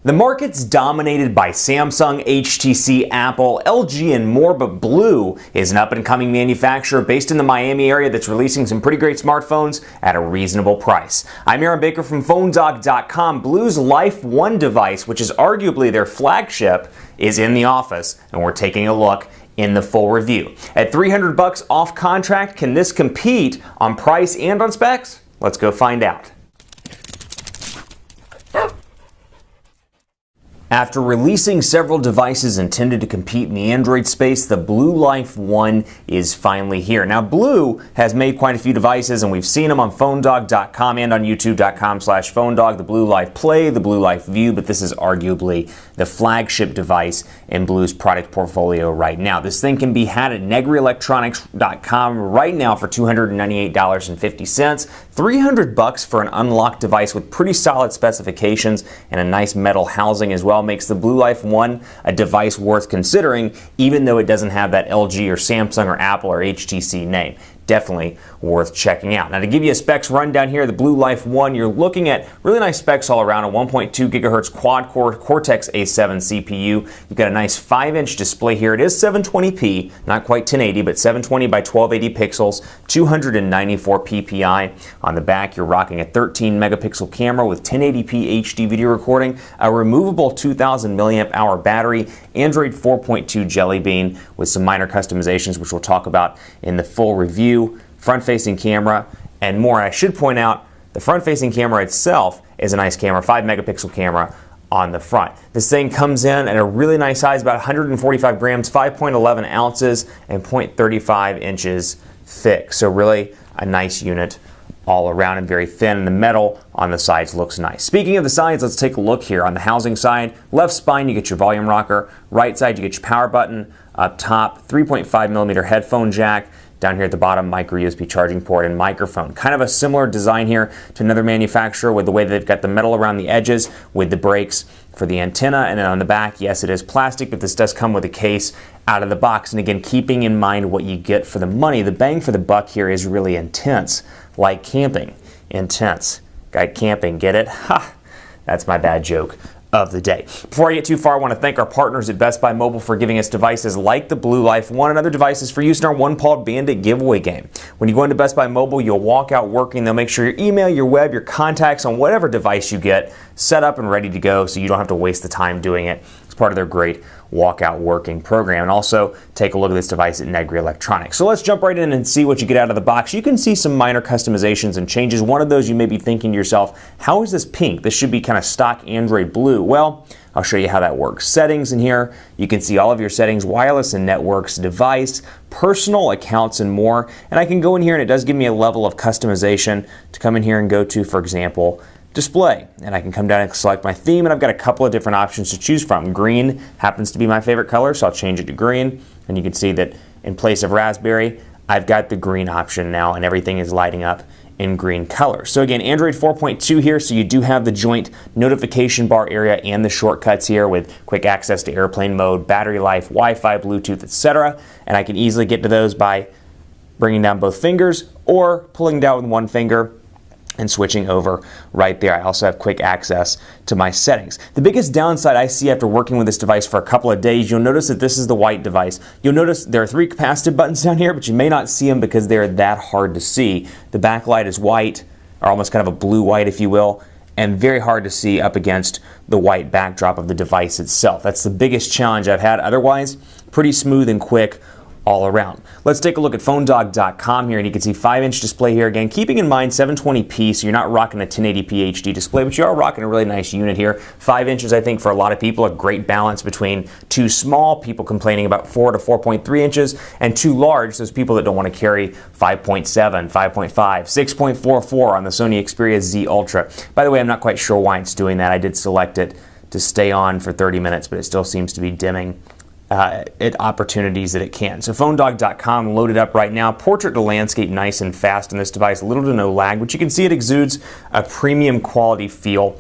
The market's dominated by Samsung, HTC, Apple, LG, and more, but Blue is an up-and-coming manufacturer based in the Miami area that's releasing some pretty great smartphones at a reasonable price. I'm Aaron Baker from PhoneDog.com. Blue's Life One device, which is arguably their flagship, is in the office, and we're taking a look in the full review. At $300 off contract, can this compete on price and on specs? Let's go find out. After releasing several devices intended to compete in the Android space, the Blue Life One is finally here. Now, Blue has made quite a few devices, and we've seen them on PhoneDog.com and on YouTube.com/PhoneDog, the Blue Life Play, the Blue Life View, but this is arguably the flagship device in Blue's product portfolio right now. This thing can be had at NegriElectronics.com right now for $298.50. $300 for an unlocked device with pretty solid specifications and a nice metal housing as well makes the Blue Life One a device worth considering, even though it doesn't have that LG or Samsung or Apple or HTC name. Definitely worth checking out. Now, to give you a specs rundown here, the Blue Life One, you're looking at really nice specs all around. A 1.2 gigahertz quad-core Cortex A7 CPU. You've got a nice 5-inch display here. It is 720p, not quite 1080, but 720 by 1280 pixels, 294 ppi. On the back, you're rocking a 13 megapixel camera with 1080p HD video recording, a removable 2000 milliamp hour battery, Android 4.2 Jelly Bean with some minor customizations, which we'll talk about in the full review, front-facing camera, and more. And I should point out, the front-facing camera itself is a nice camera, 5 megapixel camera on the front. This thing comes in at a really nice size, about 145 grams, 5.11 ounces, and 0.35 inches thick. So really a nice unit all around and very thin, and the metal on the sides looks nice. Speaking of the sides, let's take a look here. On the housing side, left spine, you get your volume rocker. Right side, you get your power button. Up top, 3.5 millimeter headphone jack. Down here at the bottom, micro USB charging port and microphone. Kind of a similar design here to another manufacturer with the way that they've got the metal around the edges with the brakes for the antenna. And then on the back, yes, it is plastic, but this does come with a case out of the box. And again, keeping in mind what you get for the money, the bang for the buck here is really intense, like camping. Intense. Guy camping, get it? Ha! That's my bad joke of the day. Before I get too far, I want to thank our partners at Best Buy Mobile for giving us devices like the Blue Life One and other devices for use in our One Paw Bandit giveaway game. When you go into Best Buy Mobile, you'll walk out working. They'll make sure your email, your web, your contacts on whatever device you get set up and ready to go, so you don't have to waste the time doing it. It's part of their great walkout working program. And also take a look at this device at Negri Electronics. So let's jump right in and see what you get out of the box. You can see some minor customizations and changes. One of those, you may be thinking to yourself, how is this pink? This should be kind of stock Android blue. Well, I'll show you how that works. Settings in here, you can see all of your settings, wireless and networks, device, personal accounts, and more. And I can go in here and it does give me a level of customization to come in here and go to, for example, display, and I can come down and select my theme, and I've got a couple of different options to choose from. Green happens to be my favorite color, so I'll change it to green, and you can see that in place of raspberry, I've got the green option now, and everything is lighting up in green color. So again, Android 4.2 here, so you do have the joint notification bar area and the shortcuts here with quick access to airplane mode, battery life, Wi-Fi, Bluetooth, etc. And I can easily get to those by bringing down both fingers or pulling down with one finger and switching over right there. I also have quick access to my settings. The biggest downside I see after working with this device for a couple of days, you'll notice that this is the white device. You'll notice there are 3 capacitive buttons down here, but you may not see them because they're that hard to see. The backlight is white, or almost kind of a blue-white, if you will, and very hard to see up against the white backdrop of the device itself. That's the biggest challenge I've had. Otherwise, pretty smooth and quick all around. Let's take a look at PhoneDog.com here, and you can see 5-inch display here. Again, keeping in mind 720p, so you're not rocking a 1080p HD display, but you are rocking a really nice unit here. 5 inches, I think, for a lot of people, a great balance between too small, people complaining about 4 to 4.3 inches, and too large, those people that don't want to carry 5.7, 5.5, 6.44 on the Sony Xperia Z Ultra. By the way, I'm not quite sure why it's doing that. I did select it to stay on for 30 minutes, but it still seems to be dimming at opportunities that it can. So PhoneDog.com loaded up right now. Portrait to landscape, nice and fast on this device, little to no lag, but you can see it exudes a premium quality feel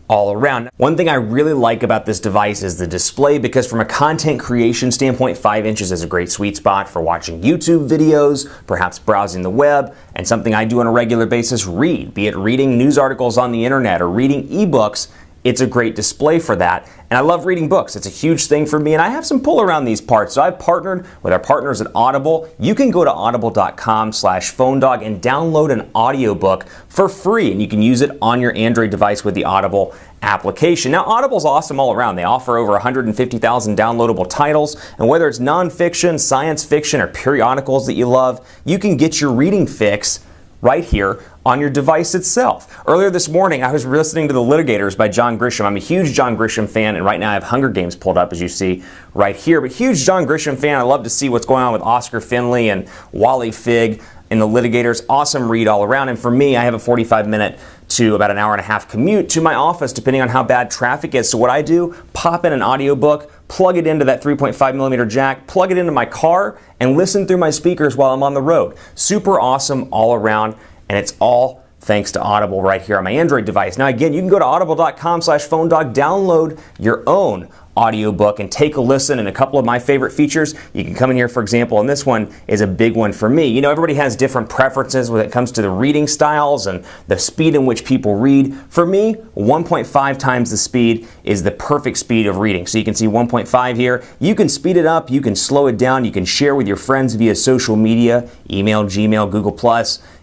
all around. One thing I really like about this device is the display, because from a content creation standpoint, 5 inches is a great sweet spot for watching YouTube videos, perhaps browsing the web, and something I do on a regular basis, read, be it reading news articles on the internet or reading ebooks it's a great display for that. And I love reading books. It's a huge thing for me, and I have some pull around these parts. So I've partnered with our partners at Audible. You can go to audible.com/PhoneDog and download an audiobook for free, and you can use it on your Android device with the Audible application. Now, Audible's awesome all around. They offer over 150,000 downloadable titles, and whether it's nonfiction, science fiction, or periodicals that you love, you can get your reading fix right here on your device itself. Earlier this morning, I was listening to The Litigators by John Grisham. I'm a huge John Grisham fan, and right now I have Hunger Games pulled up, as you see right here. But huge John Grisham fan. I love to see what's going on with Oscar Finley and Wally Figg in The Litigators. Awesome read all around. And for me, I have a 45-minute to about an hour and a half commute to my office, depending on how bad traffic is. So what I do, pop in an audiobook, plug it into that 3.5mm jack, plug it into my car, and listen through my speakers while I'm on the road. Super awesome all around, and it's all thanks to Audible right here on my Android device. Now again, you can go to audible.com/PhoneDog, download your own audiobook and take a listen. And a couple of my favorite features, you can come in here, for example, and this one is a big one for me. You know, everybody has different preferences when it comes to the reading styles and the speed in which people read. For me, 1.5 times the speed is the perfect speed of reading. So you can see 1.5 here. You can speed it up, you can slow it down, you can share with your friends via social media, email, Gmail, Google+,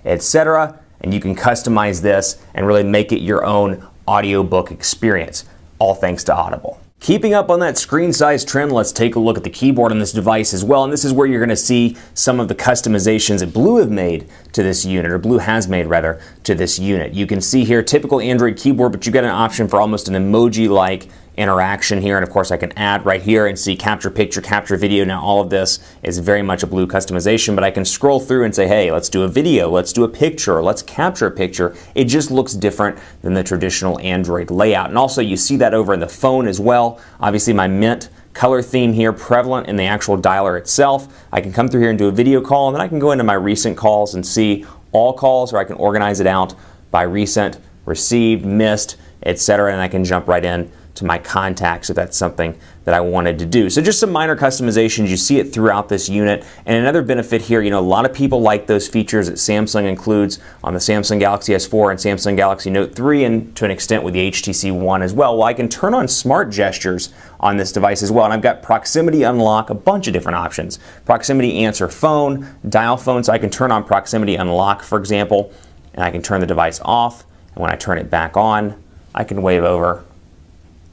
etc. And you can customize this and really make it your own audiobook experience, all thanks to Audible. Keeping up on that screen size trend, let's take a look at the keyboard on this device as well. And this is where you're going to see some of the customizations that Blue have made to this unit, or Blue has made rather, to this unit. You can see here typical Android keyboard, but you get an option for almost an emoji-like interaction here. And of course I can add right here and see capture picture, capture video. Now all of this is very much a Blue customization, but I can scroll through and say, hey, let's do a video, let's do a picture, let's capture a picture. It just looks different than the traditional Android layout. And also you see that over in the phone as well. Obviously my mint color theme here prevalent in the actual dialer itself. I can come through here and do a video call, and then I can go into my recent calls and see all calls, or I can organize it out by recent, received, missed, etc. And I can jump right in to my contacts if that's something that I wanted to do. So just some minor customizations. You see it throughout this unit. And another benefit here, you know, a lot of people like those features that Samsung includes on the Samsung Galaxy S4 and Samsung Galaxy Note 3, and to an extent with the HTC One as well. Well, I can turn on smart gestures on this device as well. And I've got proximity unlock, a bunch of different options. Proximity answer phone, dial phone, so I can turn on proximity unlock, for example, and I can turn the device off. And when I turn it back on, I can wave over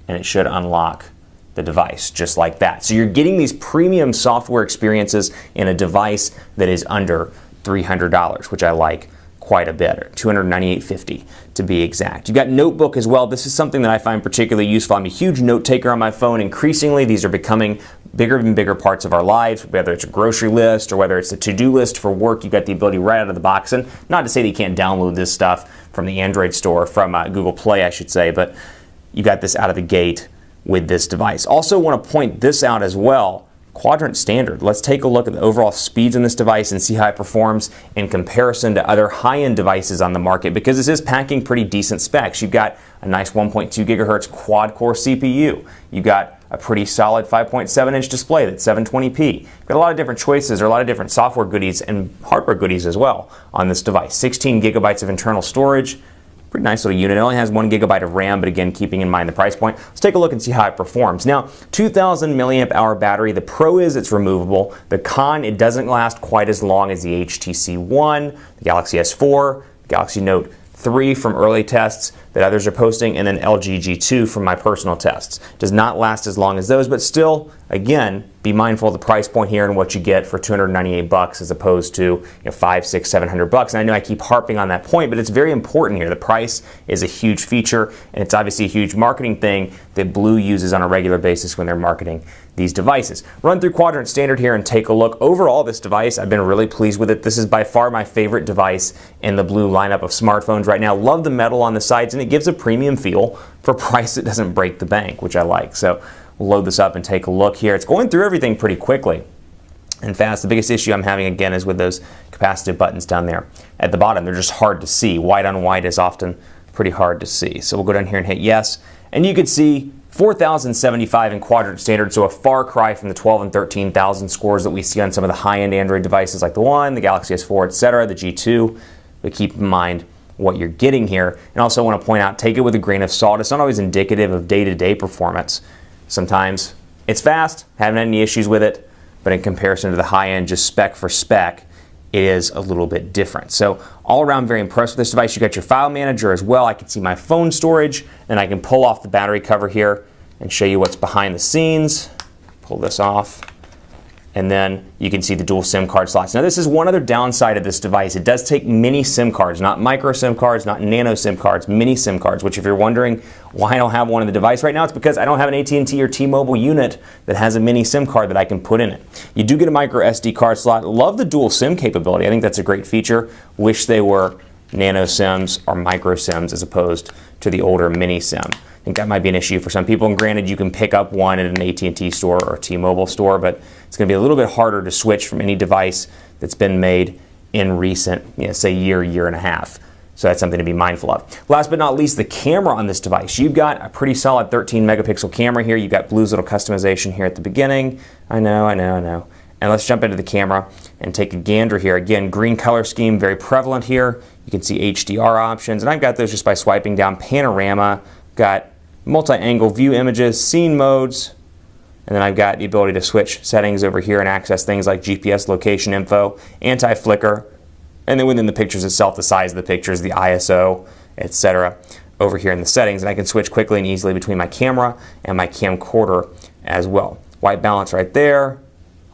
and it should unlock the device just like that. So you're getting these premium software experiences in a device that is under $300, which I like quite a bit, or $298.50 to be exact. You've got Notebook as well. This is something that I find particularly useful. I'm a huge note taker on my phone. Increasingly, these are becoming bigger and bigger parts of our lives, whether it's a grocery list or whether it's a to-do list for work. You've got the ability right out of the box. And not to say that you can't download this stuff from the Android store, from Google Play, I should say, but you got this out of the gate with this device. Also want to point this out as well, Quadrant Standard. Let's take a look at the overall speeds in this device and see how it performs in comparison to other high-end devices on the market, because this is packing pretty decent specs. You've got a nice 1.2 gigahertz quad-core CPU. You've got a pretty solid 5.7-inch display that's 720p. You've got a lot of different choices, or a lot of different software goodies and hardware goodies as well on this device. 16 gigabytes of internal storage. Pretty nice little unit. It only has 1 gigabyte of RAM, but again, keeping in mind the price point. Let's take a look and see how it performs. Now, 2,000 milliamp hour battery. The pro is it's removable. The con, it doesn't last quite as long as the HTC One, the Galaxy S4, the Galaxy Note 3 from early tests that others are posting, and then LG G2 from my personal tests. Does not last as long as those, but still, again, be mindful of the price point here and what you get for $298 as opposed to $500, $600, $700. And I know I keep harping on that point, but it's very important here. The price is a huge feature, and it's obviously a huge marketing thing that Blue uses on a regular basis when they're marketing these devices. Run through Quadrant Standard here and take a look. Overall, this device, I've been really pleased with it. This is by far my favorite device in the Blue lineup of smartphones right now. Love the metal on the sides, and it gives a premium feel for a price that doesn't break the bank, which I like. So we'll load this up and take a look here. It's going through everything pretty quickly and fast. The biggest issue I'm having, again, is with those capacitive buttons down there at the bottom. They're just hard to see. White on white is often pretty hard to see. So we'll go down here and hit yes, and you can see 4,075 in Quadrant Standard, so a far cry from the 12 and 13,000 scores that we see on some of the high-end Android devices like the One, the Galaxy S4, etc., the G2. But keep in mind, what you're getting here. And also want to point out, take it with a grain of salt. It's not always indicative of day-to-day performance. Sometimes it's fast, haven't had any issues with it, but in comparison to the high-end, just spec for spec, it is a little bit different. So all around, very impressed with this device. You got your file manager as well. I can see my phone storage, and I can pull off the battery cover here and show you what's behind the scenes. Pull this off. And then you can see the dual SIM card slots. Now this is one other downside of this device. It does take mini SIM cards, not micro SIM cards, not nano SIM cards, mini SIM cards, which if you're wondering why I don't have one in the device right now, it's because I don't have an AT&T or T-Mobile unit that has a mini SIM card that I can put in it. You do get a micro SD card slot. Love the dual SIM capability. I think that's a great feature. Wish they were nano SIMs or micro SIMs as opposed to the older mini SIM. I think that might be an issue for some people, and granted you can pick up one at an AT&T store or a T-Mobile store, but it's going to be a little bit harder to switch from any device that's been made in recent, say year and a half. So that's something to be mindful of. Last but not least, the camera on this device. You've got a pretty solid 13 megapixel camera here. You've got Blue's little customization here at the beginning. I know. And let's jump into the camera and take a gander here. Again, green color scheme, very prevalent here. You can see HDR options, and I've got those just by swiping down. Panorama, got multi-angle view images, scene modes, and then I've got the ability to switch settings over here and access things like GPS location info, anti-flicker, and then within the pictures itself, the size of the pictures, the ISO, etc. over here in the settings, and I can switch quickly and easily between my camera and my camcorder as well. White balance right there,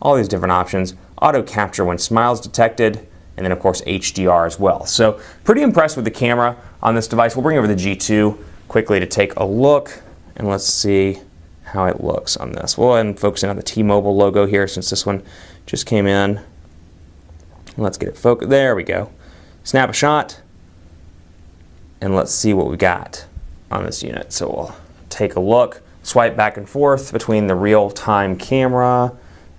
all these different options, auto capture when smiles detected, and then of course HDR as well. So pretty impressed with the camera on this device. We'll bring over the G2 quickly to take a look, and let's see how it looks on this. We'll go ahead and focus in on the T-Mobile logo here since this one just came in. Let's get it focused. There we go. Snap a shot, and let's see what we got on this unit. So we'll take a look, swipe back and forth between the real-time camera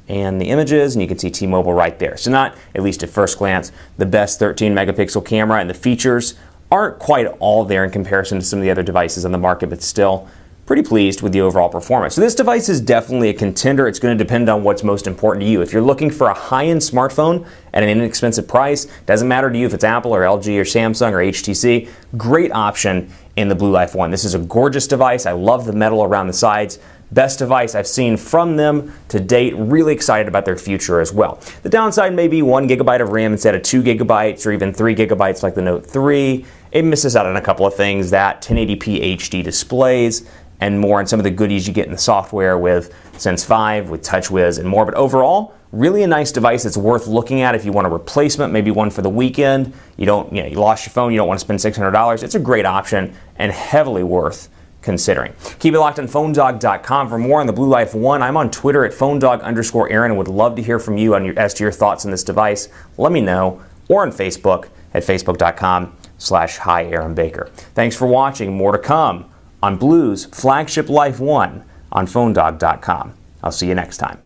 and the images, and you can see T-Mobile right there. So not, at least at first glance, the best 13 megapixel camera, and the features aren't quite all there in comparison to some of the other devices on the market, but still pretty pleased with the overall performance. So this device is definitely a contender. It's going to depend on what's most important to you. If you're looking for a high-end smartphone at an inexpensive price, doesn't matter to you if it's Apple or LG or Samsung or HTC, great option in the Blue Life 1. This is a gorgeous device. I love the metal around the sides. Best device I've seen from them to date. Really excited about their future as well. The downside may be 1 gigabyte of RAM instead of 2 gigabytes or even 3 gigabytes like the Note 3. It misses out on a couple of things, that 1080p HD displays and more, and some of the goodies you get in the software with Sense 5, with TouchWiz and more. But overall, really a nice device that's worth looking at if you want a replacement, maybe one for the weekend. You lost your phone, you don't want to spend $600. It's a great option and heavily worth considering. Keep it locked on PhoneDog.com for more on the Blue Life 1. I'm on Twitter at PhoneDog_Aaron and would love to hear from you as to your thoughts on this device. Let me know, or on Facebook at Facebook.com/Hi Aaron Baker. Thanks for watching. More to come on Blue's flagship Life 1 on PhoneDog.com. I'll see you next time.